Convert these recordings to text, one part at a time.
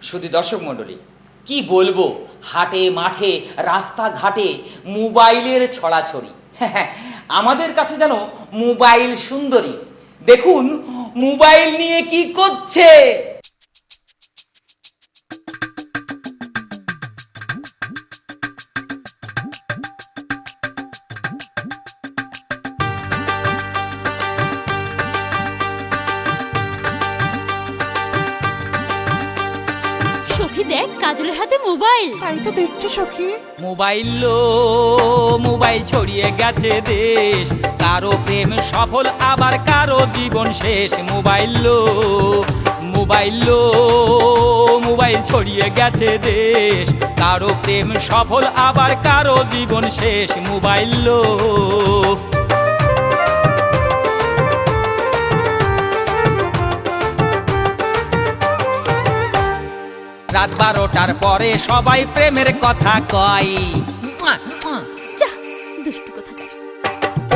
শুধু দর্শক মণ্ডলী, কি বলবো, হাটে মাঠে রাস্তাঘাটে মোবাইলের ছড়াছড়ি। আমাদের কাছে যেন মোবাইল সুন্দরী। দেখুন মোবাইল নিয়ে কি করছে। দেখ কাজলের হাতে মোবাইল। তাই তো দেখছি সখী। মোবাইল ছড়িয়ে গেছে দেশ, কারো প্রেম সফল আবার কারো জীবন শেষ। মোবাইল ছড়িয়ে গেছে দেশ, কারো প্রেম সফল আবার কারো জীবন শেষ। মোবাইল রাত 12টার পরে সবাই প্রেমের কথা কয়।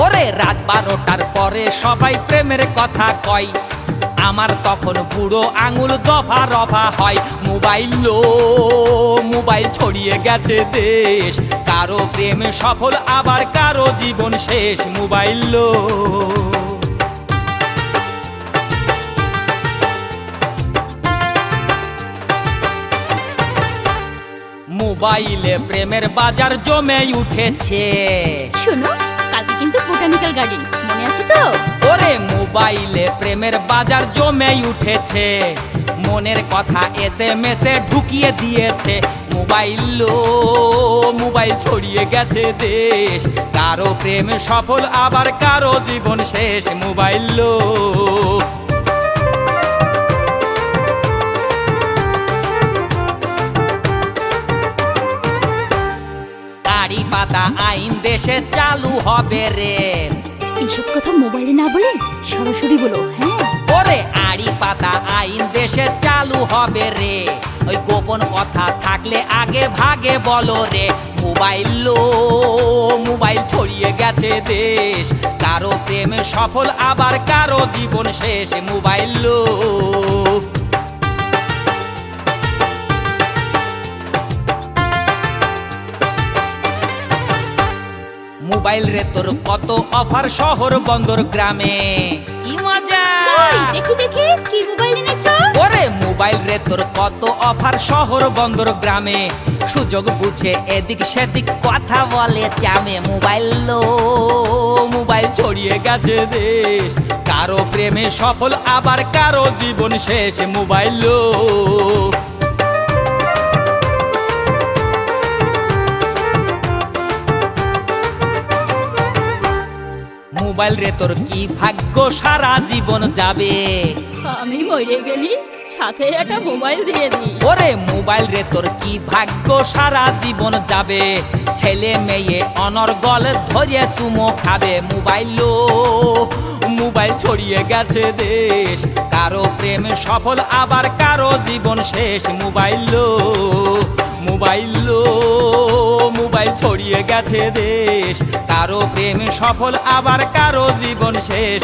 ওরে রাত 12টার পরে সবাই প্রেমের কথা কয়, আমার তখন বুড়ো আঙুল দফা রফা হয়। মোবাইল ছড়িয়ে গেছে দেশ, কারো প্রেম সফল আবার কারো জীবন শেষ। মোবাইলে প্রেমের বাজার জমে উঠেছে। শোনো, কালকে কিন্তু বোটানিক্যাল গার্ডেন, মনে আছে তো? ওরে মোবাইলে প্রেমের বাজার জমে উঠেছে, মনের কথা SMS-এ ঢুকিয়ে দিয়েছে। মোবাইল ছড়িয়ে গেছে দেশ, কারো প্রেম সফল আবার কারো জীবন শেষ। পাতা আইন দেশে চালু হবে রে। এইসব কথা মোবাইলে না বলে সরাসরি বলো। হ্যাঁ, ওরে আড়ি পাতা আইন দেশে চালু হবে রে, ওই গোপন কথা থাকলে আগে ভাগে বলো রে। মোবাইল ছড়িয়ে গেছে দেশ, কারো প্রেম সফল আবার কারো জীবন শেষ। মোবাইল রে তোর কত অফার শহর বন্দর গ্রামে, কি মজা। দেখি কি মোবাইল এনেছো? ওরে মোবাইল রে তোর কত অফার শহর বন্দর গ্রামে, সুযোগ বুঝে এদিক সেদিক কথা বলে চামে। মোবাইল ছড়িয়ে গেছে দেশ, কারো প্রেমে সফল আবার কারো জীবন শেষ। মোবাইল রে তোর কি ভাগ্য সারা জীবন যাবে, আমি মরে গেলি সাথে একটা মোবাইল দিয়ে দি। ওরে মোবাইল রে তোর কি ভাগ্য সারা জীবন যাবে, ছেলে মেয়ে অনর্গল ধরে চুমো খাবে। মোবাইল ছড়িয়ে গেছে দেশ, কারো প্রেম সফল আবার কারো জীবন শেষ। মোবাইল ছড়িয়ে গেছে দেশ, কারো প্রেম সফল আবার কারো জীবন শেষ।